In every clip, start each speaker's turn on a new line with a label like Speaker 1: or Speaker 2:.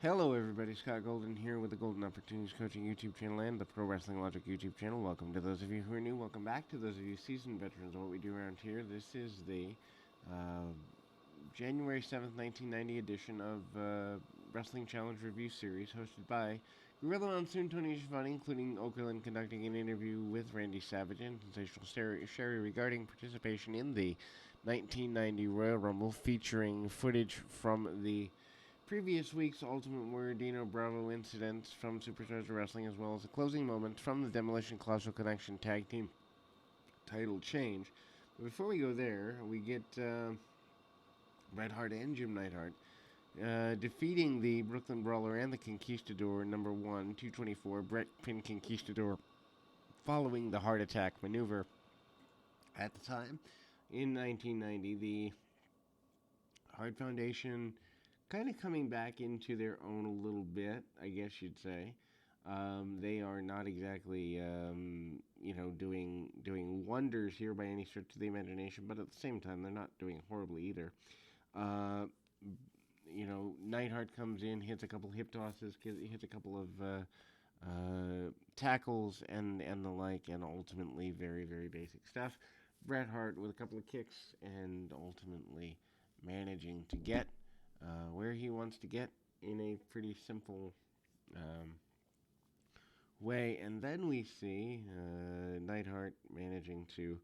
Speaker 1: Hello, everybody. Scott Golden here with the Golden Opportunities Coaching YouTube channel and the Pro Wrestling Logic YouTube channel. Welcome to those of you who are new. Welcome back to those of you seasoned veterans of what we do around here. This is the uh, January 7th, 1990 edition of Wrestling Challenge Review Series hosted by Gorilla Monsoon, Tony Schiavone, including Okerlund conducting an interview with Randy Savage and Sensational Sherry regarding participation in the 1990 Royal Rumble, featuring footage from the previous week's Ultimate Warrior Dino Bravo incidents from Superstars of Wrestling, as well as a closing moment from the Demolition Colossal Connection Tag Team title change. But before we go there, we get Bret Hart and Jim Neidhart defeating the Brooklyn Brawler and the Conquistador, number 1, 224. Bret pinned Conquistador following the heart attack maneuver. At the time, in 1990, the Hart Foundation kind of coming back into their own a little bit, I guess you'd say. They are not exactly, doing wonders here by any stretch of the imagination, but at the same time, they're not doing horribly either. Neidhart comes in, hits a couple hip tosses, hits a couple of tackles and the like, and ultimately very, very basic stuff. Bret Hart with a couple of kicks and ultimately managing to get where he wants to get in a pretty simple way. And then we see Neidhart managing to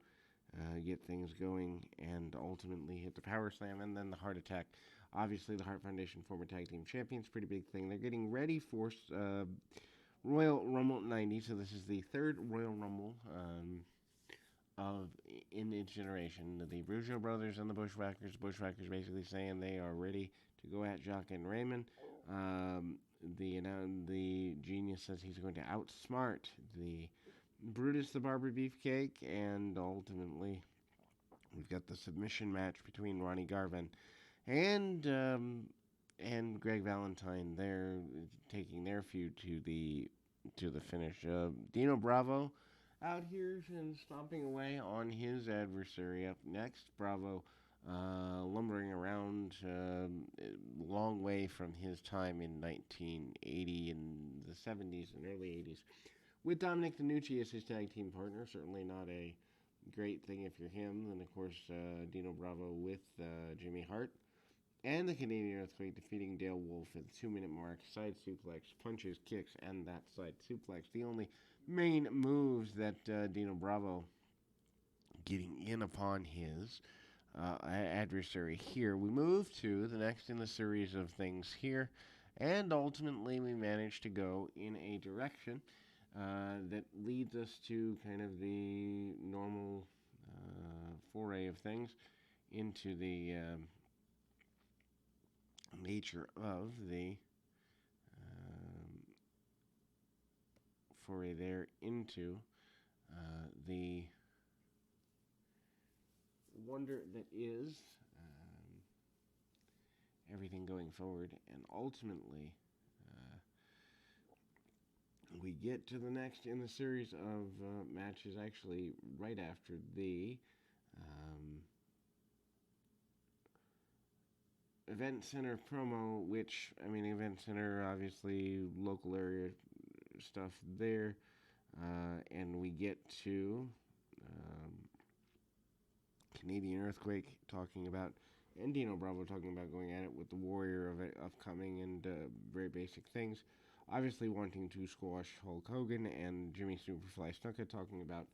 Speaker 1: get things going and ultimately hit the power slam and then the heart attack. Obviously, the Hart Foundation former tag team champions, pretty big thing. They're getting ready for Royal Rumble 90, so this is the third Royal Rumble in its generation. The Rougeau brothers and the Bushwhackers. Bushwhackers basically saying they are ready to go at Jacques and Raymond. The genius says he's going to outsmart the Brutus the Barber Beefcake, and ultimately we've got the submission match between Ronnie Garvin and Greg Valentine. They're taking their feud to the finish. Dino Bravo out here and stomping away on his adversary. Up next, Bravo lumbering around a long way from his time in 1980 and the 70s and early 80s. With Dominic DeNucci as his tag team partner, certainly not a great thing if you're him. And of course, Dino Bravo with Jimmy Hart. And the Canadian Earthquake defeating Dale Wolf at the 2-minute mark. Side suplex, punches, kicks, and that side suplex. The only main moves that Dino Bravo getting in upon his adversary here. We move to the next in the series of things here, and ultimately we manage to go in a direction that leads us to kind of the normal foray of things into the nature of the foray there into the wonder that is everything going forward, and ultimately we get to the next in the series of matches, actually right after the Event Center promo, which, Event Center, obviously local area stuff there, and we get to Canadian Earthquake talking about, and Dino Bravo talking about going at it with the Warrior of upcoming and very basic things. Obviously wanting to squash Hulk Hogan, and Jimmy Superfly Snuka talking about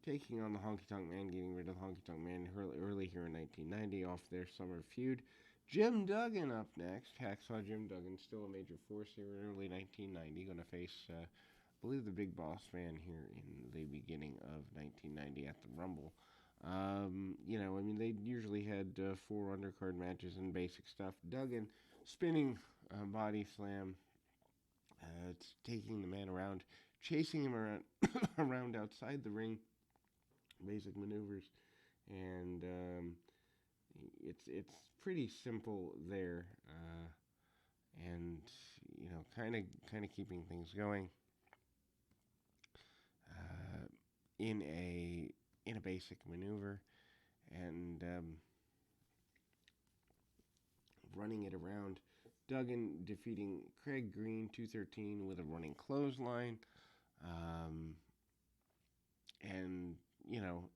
Speaker 1: taking on the Honky Tonk Man, getting rid of the Honky Tonk Man early here in 1990 off their summer feud. Jim Duggan up next. Hacksaw Jim Duggan, still a major force here in early 1990, going to face, I believe, the Big Boss Man here in the beginning of 1990 at the Rumble. They usually had 4 undercard matches and basic stuff. Duggan spinning body slam, taking the man around, chasing him around around outside the ring, basic maneuvers, and it's pretty simple there, and kind of keeping things going in a basic maneuver, and running it around. Duggan defeating Craig Green 213 with a running clothesline. Um, and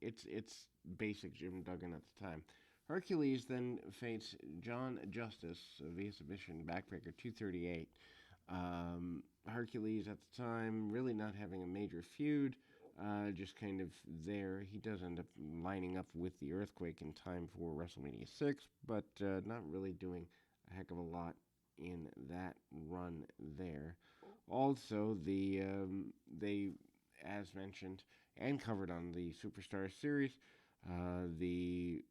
Speaker 1: it's basic Jim Duggan at the time. Hercules then faced John Justice via submission backbreaker 238. Hercules at the time really not having a major feud, just kind of there. He does end up lining up with the Earthquake in time for WrestleMania 6, but not really doing a heck of a lot in that run there. Also, they, as mentioned and covered on the Superstar Series, the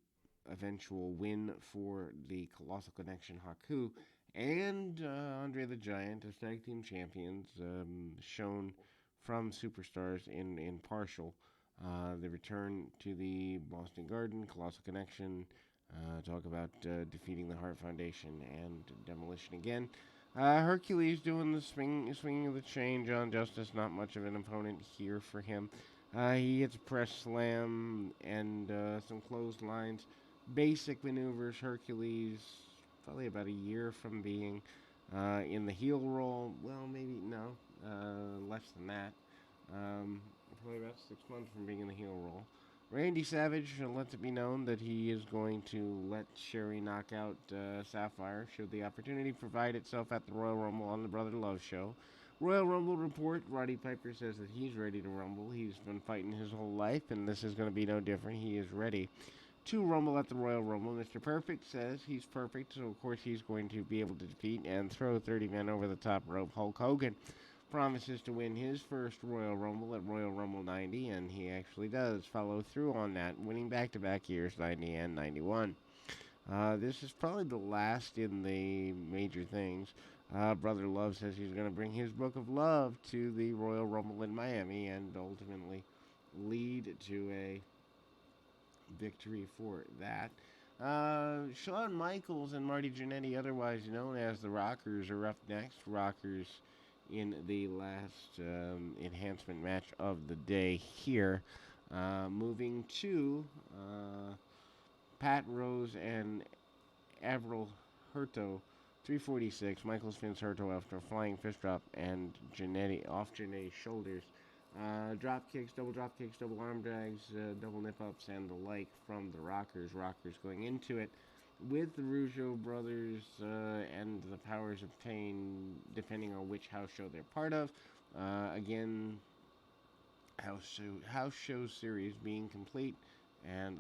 Speaker 1: eventual win for the Colossal Connection Haku and Andre the Giant as tag team champions, shown from Superstars in partial. The return to the Boston Garden, Colossal Connection, talk about defeating the Hart Foundation and Demolition again. Hercules doing the swinging of the chain. John Justice, not much of an opponent here for him. He hits a press slam and some clotheslines. Basic maneuvers. Hercules, probably about a year from being in the heel role. Well, maybe no, less than that. Probably about 6 months from being in the heel role. Randy Savage lets it be known that he is going to let Sherry knock out Sapphire should the opportunity provide itself at the Royal Rumble on the Brother Love show. Royal Rumble report, Roddy Piper says that he's ready to rumble. He's been fighting his whole life, and this is going to be no different. He is ready to rumble at the Royal Rumble. Mr. Perfect says he's perfect, so of course he's going to be able to defeat and throw 30 men over the top rope. Hulk Hogan promises to win his first Royal Rumble at Royal Rumble 90, and he actually does follow through on that, winning back-to-back years, 90 and 91. This is probably the last in the major things. Brother Love says he's going to bring his Book of Love to the Royal Rumble in Miami and ultimately lead to a victory for that. Shawn Michaels and Marty Jannetty, otherwise known as the Rockers, are up next. Rockers in the last enhancement match of the day here. Moving to Pat Rose and Avril Hurto, 346. Michaels fins Hurto after a flying fist drop and Jannetty off Jannetty's shoulders. Drop kicks, double arm drags, double nip ups, and the like from the Rockers. Rockers going into it with the Rougeau brothers and the powers obtained depending on which house show they're part of. Again, house show series being complete and